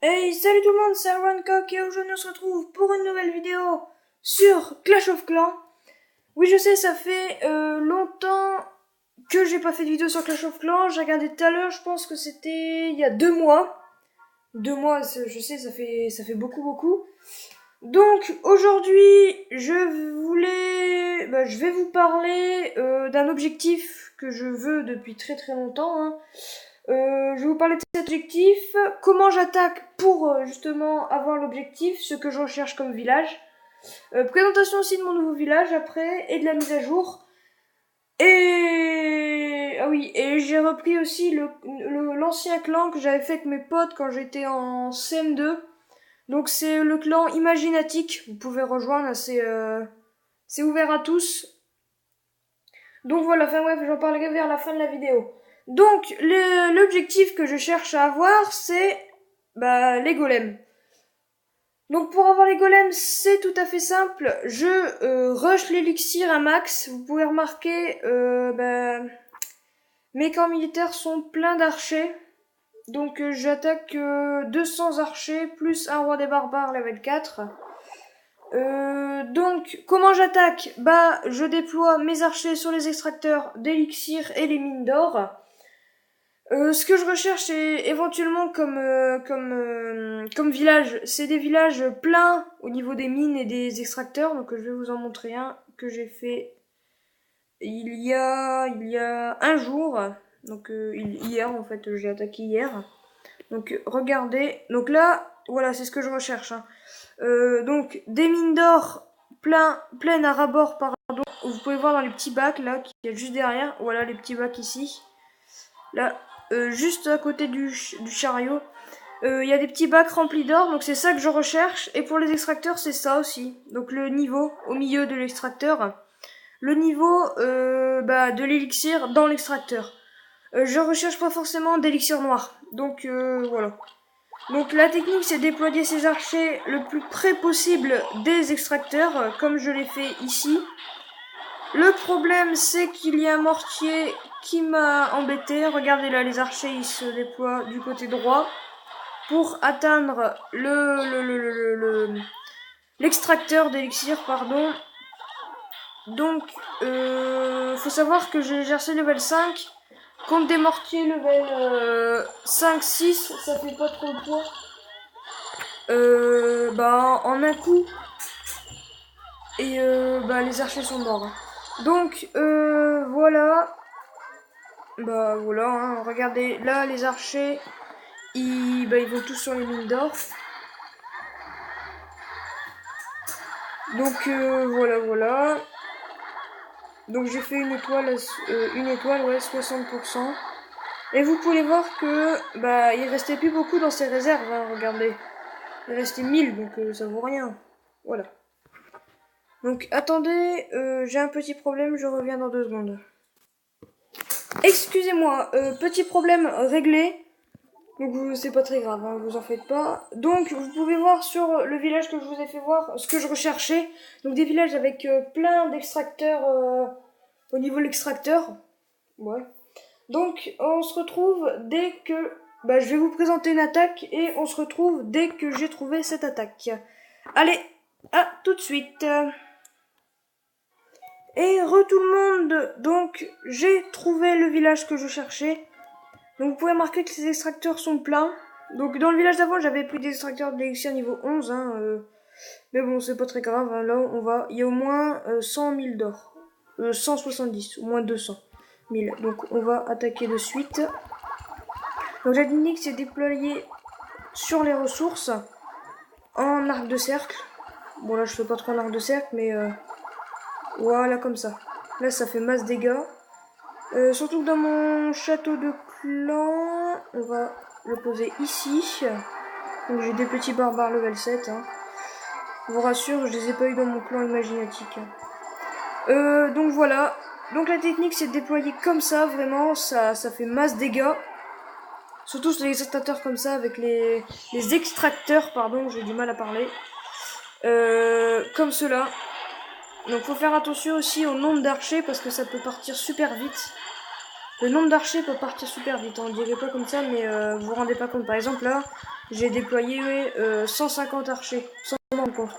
Hey, salut tout le monde, c'est Runcock et aujourd'hui on se retrouve pour une nouvelle vidéo sur Clash of Clans. Oui, je sais, ça fait longtemps que j'ai pas fait de vidéo sur Clash of Clans. J'ai regardé tout à l'heure, je pense que c'était il y a 2 mois. 2 mois, je sais, ça fait beaucoup. Donc aujourd'hui, je vais vous parler d'un objectif que je veux depuis très longtemps, hein. Je vais vous parler de cet objectif, comment j'attaque pour justement avoir l'objectif, ce que je recherche comme village, présentation aussi de mon nouveau village après, et de la mise à jour. Et ah oui, et j'ai repris aussi l'ancien clan que j'avais fait avec mes potes quand j'étais en CM2. Donc c'est le clan Imaginatique, vous pouvez rejoindre, c'est ouvert à tous. Donc voilà, enfin bref, j'en parlerai vers la fin de la vidéo. Donc l'objectif que je cherche à avoir, c'est les golems. Donc pour avoir les golems, c'est tout à fait simple. Je rush l'élixir à max. Vous pouvez remarquer, mes camps militaires sont pleins d'archers. Donc j'attaque 200 archers plus un roi des barbares level 4. Donc, comment j'attaque? Je déploie mes archers sur les extracteurs d'élixir et les mines d'or. Ce que je recherche, c'est éventuellement comme village, c'est des villages pleins au niveau des mines et des extracteurs. Donc, je vais vous en montrer un que j'ai fait il y a un jour. Donc, hier, en fait, j'ai attaqué hier. Donc, regardez. Donc là, voilà, c'est ce que je recherche, hein. Donc des mines d'or pleines à ras-bord, pardon. Vous pouvez voir dans les petits bacs là qui est juste derrière. Voilà les petits bacs ici. Là, juste à côté du chariot, il y a des pets bacs remplis d'or. Donc c'est ça que je recherche. Et pour les extracteurs, c'est ça aussi. Donc le niveau au milieu de l'extracteur, le niveau de l'élixir dans l'extracteur. Je recherche pas forcément d'élixir noir. Donc voilà. Donc la technique, c'est déployer ses archers le plus près possible des extracteurs, comme je l'ai fait ici. Le problème, c'est qu'il y a un mortier qui m'a embêté. Regardez là, les archers, ils se déploient du côté droit pour atteindre l'extracteur d'élixir, pardon. Donc, faut savoir que j'ai exercé level 5 contre des mortiers level 5-6, ça fait pas trop le poids. En un coup. Et les archers sont morts. Donc voilà. Voilà, hein. Regardez, là les archers, ils vont tous sur les mines d'or. Donc voilà. Donc j'ai fait une étoile, ouais, 60%. Et vous pouvez voir que il restait plus beaucoup dans ces réserves, hein, regardez. Il restait 1000, donc ça vaut rien. Voilà. Donc attendez, j'ai un petit problème, je reviens dans 2 secondes. Excusez-moi, petit problème réglé. Donc c'est pas très grave, hein, vous en faites pas. Donc vous pouvez voir sur le village que je vous ai fait voir ce que je recherchais. Donc des villages avec plein d'extracteurs au niveau de l'extracteur. Ouais. Donc on se retrouve dès que... je vais vous présenter une attaque et on se retrouve dès que j'ai trouvé cette attaque. Allez, à tout de suite. Et tout le monde, donc j'ai trouvé le village que je cherchais. Donc vous pouvez remarquer que les extracteurs sont pleins. Donc dans le village d'avant j'avais pris des extracteurs d'élixir niveau 11, hein, mais bon c'est pas très grave, hein. Là il y a au moins 100 000 d'or. 170, au moins 200 000. Donc on va attaquer de suite. Donc la technique c'est déployer sur les ressources en arc de cercle. Bon là je fais pas trop en arc de cercle mais voilà comme ça. Là ça fait masse dégâts. Surtout que dans mon château de clan, on va le poser ici. Donc j'ai des petits barbares level 7. Hein. Je vous rassure, je les ai pas eu dans mon clan imaginatique. Donc voilà. Donc la technique c'est de déployer comme ça, vraiment, ça fait masse dégâts. Surtout sur les extracteurs comme ça, avec les extracteurs, pardon, j'ai du mal à parler. Comme cela. Donc faut faire attention aussi au nombre d'archers parce que ça peut partir super vite. le nombre d'archers peut partir super vite. On dirait pas comme ça, mais vous vous rendez pas compte. Par exemple, là, j'ai déployé 150 archers, sans m'en rendre compte.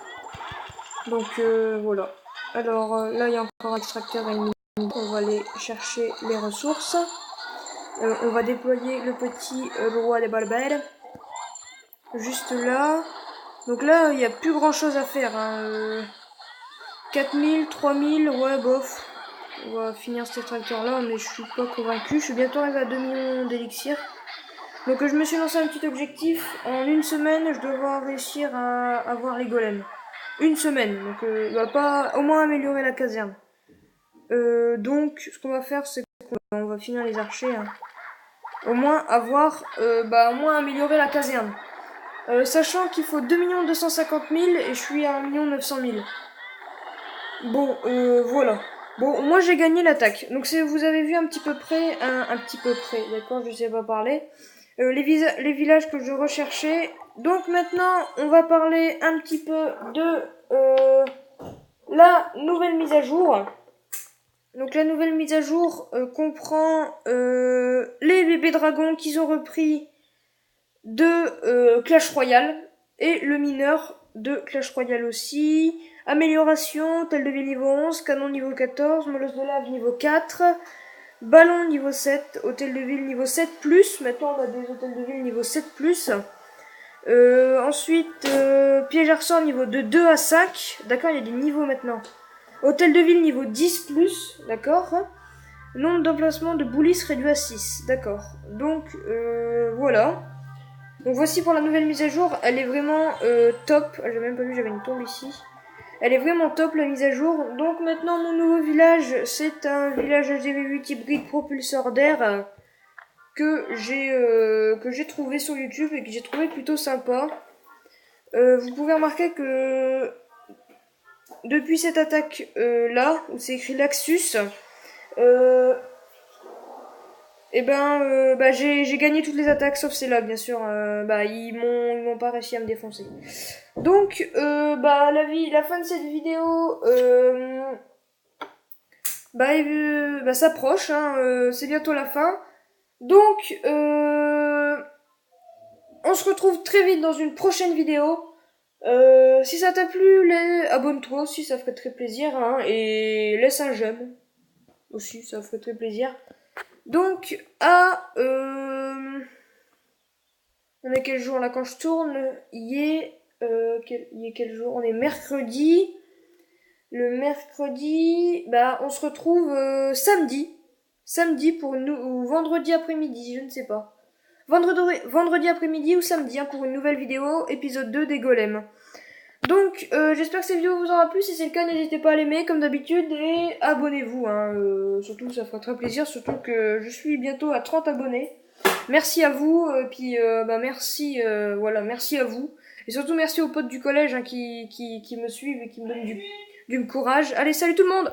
Donc voilà. Alors là, il y a encore un extracteur et une mine. On va aller chercher les ressources. On va déployer le petit roi des barbares. Juste là. Donc là, il n'y a plus grand chose à faire. Hein. 4000, 3000, ouais, bof. On va finir cet extracteur là, mais je suis pas convaincu. Je suis bientôt arrivé à 2 millions d'élixir. Donc je me suis lancé un petit objectif. En une semaine, je dois réussir à avoir les golems. Une semaine. Donc va pas au moins améliorer la caserne. Donc ce qu'on va faire, c'est qu'on va finir les archers. Hein. Au moins avoir, au moins améliorer la caserne. Sachant qu'il faut 2 250 000 et je suis à 1 900 000. Bon, voilà. Bon, moi j'ai gagné l'attaque. Donc vous avez vu un petit peu près, d'accord, je sais pas parler. Les villages que je recherchais. Donc maintenant, on va parler un petit peu de la nouvelle mise à jour. Donc la nouvelle mise à jour comprend les bébés dragons qu'ils ont repris de Clash Royale et le mineur de Clash Royale aussi. Amélioration, hôtel de ville niveau 11, canon niveau 14, molosse de lave niveau 4, ballon niveau 7, hôtel de ville niveau 7+, maintenant on a des hôtels de ville niveau 7+. Ensuite, piège à ressort niveau de 2 à 5, d'accord, il y a des niveaux maintenant. Hôtel de ville niveau 10+, d'accord. Nombre d'emplacements de boulis réduit à 6, d'accord. Donc, voilà. Donc voici pour la nouvelle mise à jour, elle est vraiment top. J'ai même pas vu, j'avais une tombe ici. Elle est vraiment top la mise à jour. Donc maintenant mon nouveau village, c'est un village HDV8 hybride propulseur d'air que j'ai trouvé sur YouTube et que j'ai trouvé plutôt sympa. Vous pouvez remarquer que depuis cette attaque là, où c'est écrit Laxus, j'ai gagné toutes les attaques sauf celle-là, bien sûr. Ils m'ont pas réussi à me défoncer. Donc, la fin de cette vidéo, s'approche. Hein, c'est bientôt la fin. Donc, on se retrouve très vite dans une prochaine vidéo. Si ça t'a plu, abonne-toi aussi, ça ferait très plaisir. Hein, et laisse un j'aime aussi, ça ferait très plaisir. Donc, on est quel jour là quand je tourne? Quel jour? On est mercredi. Le mercredi, on se retrouve samedi. Samedi ou vendredi après-midi, je ne sais pas. Vendredi après-midi ou samedi pour une nouvelle vidéo, épisode 2 des golems. Donc, j'espère que cette vidéo vous aura plu. Si c'est le cas, n'hésitez pas à l'aimer comme d'habitude et abonnez-vous. Surtout, ça fera très plaisir. Surtout que je suis bientôt à 30 abonnés. Merci à vous. Merci à vous. Et surtout, merci aux potes du collège qui me suivent et qui me donnent du courage. Allez, salut tout le monde!